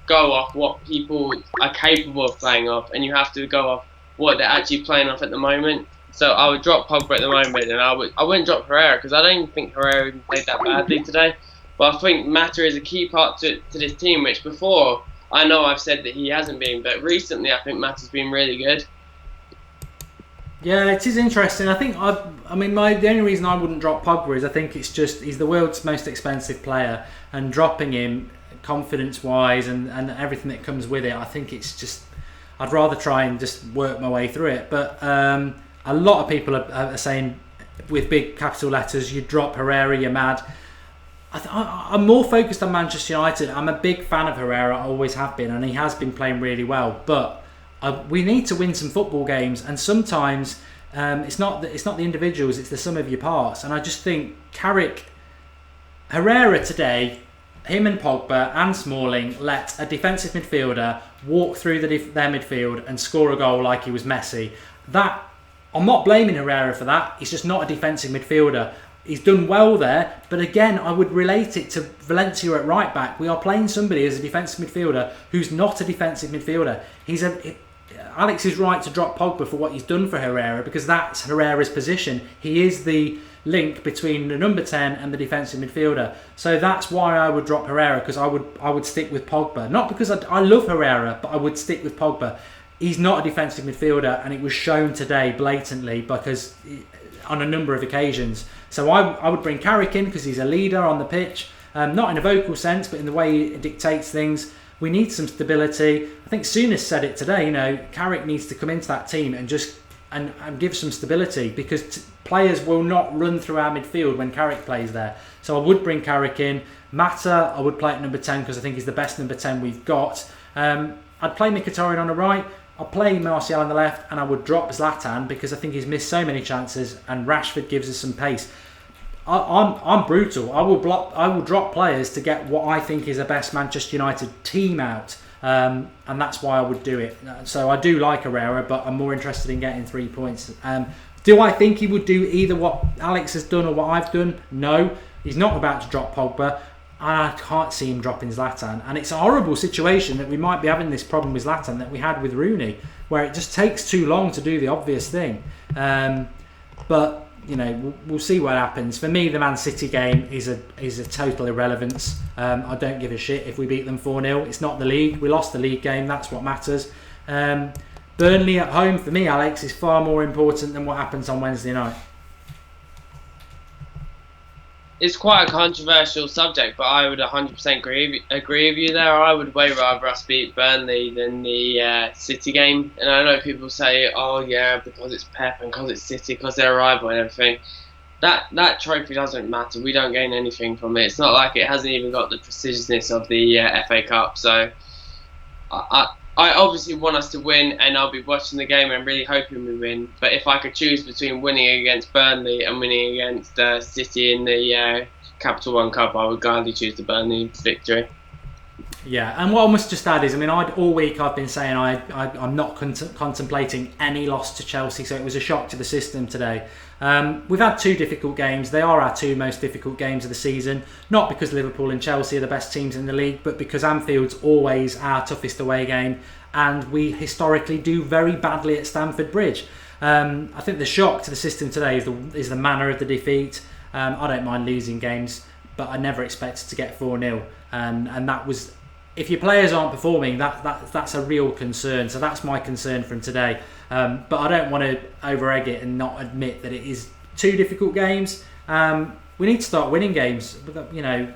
go off what people are capable of playing off, and you have to go off what they're actually playing off at the moment. So I would drop Pogba at the moment, and I wouldn't drop Herrera, because I don't even think Herrera even played that badly today. But I think Mata is a key part to this team, which before, I know I've said that he hasn't been, but recently I think Mata's been really good. Yeah, it is interesting. I think the only reason I wouldn't drop Pogba is I think it's just he's the world's most expensive player, and dropping him confidence-wise and everything that comes with it, I think it's just I'd rather try and just work my way through it. But a lot of people are saying with big capital letters, you drop Herrera, you're mad. I'm more focused on Manchester United. I'm a big fan of Herrera, I always have been, and he has been playing really well. But we need to win some football games, and sometimes it's not the individuals, it's the sum of your parts. And I just think Herrera today, him and Pogba and Smalling let a defensive midfielder walk through their midfield and score a goal like he was Messi. That I'm not blaming Herrera for that. He's just not a defensive midfielder. He's done well there, but again, I would relate it to Valencia at right back. We are playing somebody as a defensive midfielder who's not a defensive midfielder. Alex is right to drop Pogba for what he's done for Herrera, because that's Herrera's position. He is the link between the number 10 and the defensive midfielder. So that's why I would drop Herrera, because I would stick with Pogba. Not because I love Herrera, but I would stick with Pogba. He's not a defensive midfielder, and it was shown today blatantly because on a number of occasions. So I would bring Carrick in because he's a leader on the pitch, not in a vocal sense, but in the way he dictates things. We need some stability. I think Souness said it today. Carrick needs to come into that team and just and give some stability, because players will not run through our midfield when Carrick plays there. So I would bring Carrick in. Mata, I would play at number 10 because I think he's the best number 10 we've got. I'd play Mkhitaryan on the right. I'll play Martial on the left, and I would drop Zlatan because I think he's missed so many chances, and Rashford gives us some pace. I'm brutal. I will drop players to get what I think is the best Manchester United team out, and that's why I would do it. So I do like Herrera, but I'm more interested in getting 3 points. Do I think he would do either what Alex has done or what I've done? No, he's not about to drop Pogba. I can't see him dropping Zlatan, and it's a horrible situation that we might be having this problem with Zlatan that we had with Rooney, where it just takes too long to do the obvious thing. But we'll see what happens. For me, the Man City game is a total irrelevance. I don't give a shit if we beat them 4-0. It's not the league. We lost the league game. That's what matters. Burnley at home, for me, Alex, is far more important than what happens on Wednesday night. It's quite a controversial subject, but I would 100% agree with you there. I would way rather us beat Burnley than the City game. And I know people say, oh yeah, because it's Pep and because it's City, because they're a rival and everything. That trophy doesn't matter. We don't gain anything from it. It's not like it hasn't even got the prestigiousness of the FA Cup. So I obviously want us to win, and I'll be watching the game and really hoping we win. But if I could choose between winning against Burnley and winning against City in the Capital One Cup, I would gladly choose the Burnley victory. Yeah, and what I must just add is, I mean, all week I've been saying I'm not contemplating any loss to Chelsea, so it was a shock to the system today. We've had 2 difficult games. They are our 2 most difficult games of the season, not because Liverpool and Chelsea are the best teams in the league, but because Anfield's always our toughest away game, and we historically do very badly at Stamford Bridge. I think the shock to the system today is the manner of the defeat. I don't mind losing games, but I never expected to get 4-0, and that was... If your players aren't performing, that's a real concern. So that's my concern from today. But I don't want to over-egg it and not admit that it is 2 difficult games. We need to start winning games. You know,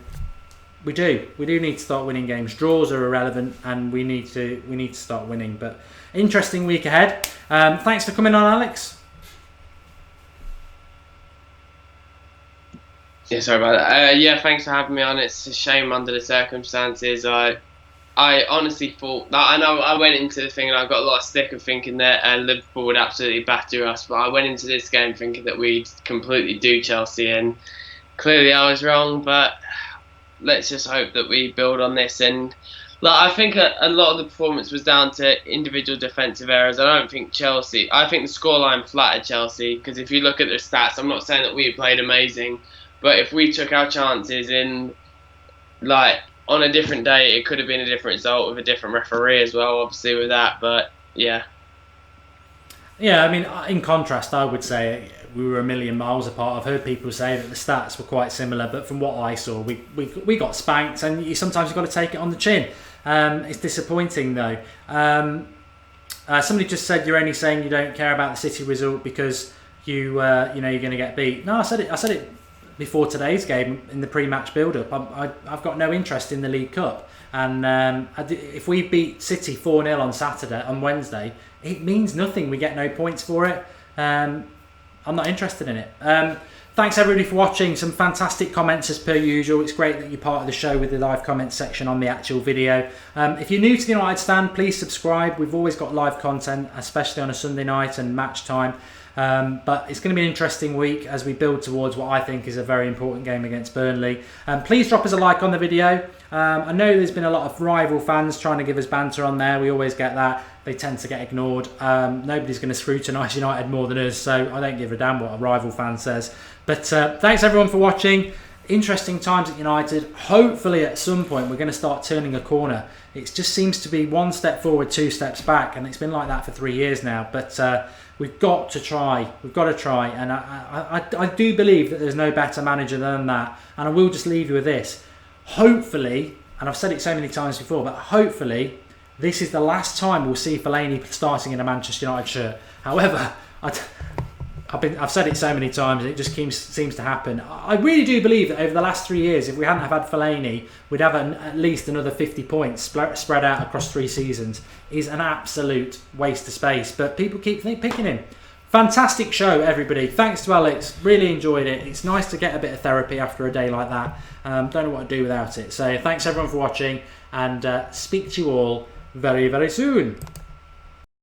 we do need to start winning games. Draws are irrelevant, and we need to start winning. But interesting week ahead. Thanks for coming on, Alex. Yeah, sorry about that. Yeah, thanks for having me on. It's a shame under the circumstances. I honestly thought that I know I went into the thing and I got a lot of stick of thinking that Liverpool would absolutely batter us, but I went into this game thinking that we'd completely do Chelsea, and clearly I was wrong. But let's just hope that we build on this. And I think a lot of the performance was down to individual defensive errors. I don't think Chelsea. I think the scoreline flattered Chelsea, because if you look at the stats, I'm not saying that we played amazing, but if we took our chances in on a different day, it could have been a different result with a different referee as well, obviously, with that. But yeah. Yeah, I mean, in contrast, I would say we were a million miles apart. I've heard people say that the stats were quite similar, but from what I saw, we got spanked, and sometimes you've got to take it on the chin. It's disappointing, though. Somebody just said you're only saying you don't care about the City result because you're going to get beat. No, I said it before today's game in the pre-match build-up. I've got no interest in the League Cup, and if we beat City 4-0 on Wednesday, it means nothing. We get no points for it. I'm not interested in it. Thanks everybody for watching. Some fantastic comments as per usual. It's great that you're part of the show with the live comment section on the actual video. If you're new to the United Stand, please subscribe. We've always got live content, especially on a Sunday night and match time. But it's going to be an interesting week as we build towards what I think is a very important game against Burnley. Please drop us a like on the video. I know there's been a lot of rival fans trying to give us banter on there. We always get that. They tend to get ignored. Nobody's going to scrutinise United more than us, so I don't give a damn what a rival fan says. But thanks everyone for watching. Interesting times at United. Hopefully at some point we're going to start turning a corner. It just seems to be 1 step forward, 2 steps back, and it's been like that for 3 years now. But we've got to try. We've got to try. And I do believe that there's no better manager than that. And I will just leave you with this. Hopefully, and I've said it so many times before, but hopefully this is the last time we'll see Fellaini starting in a Manchester United shirt. However, I've said it so many times, and it just seems to happen. I really do believe that over the last 3 years, if we hadn't have had Fellaini, we'd have at least another 50 points spread out across 3 seasons. Is an absolute waste of space, but people keep picking him. Fantastic show, everybody. Thanks to Alex. Really enjoyed it. It's nice to get a bit of therapy after a day like that. Don't know what to do without it. So thanks everyone for watching, and speak to you all very, very soon.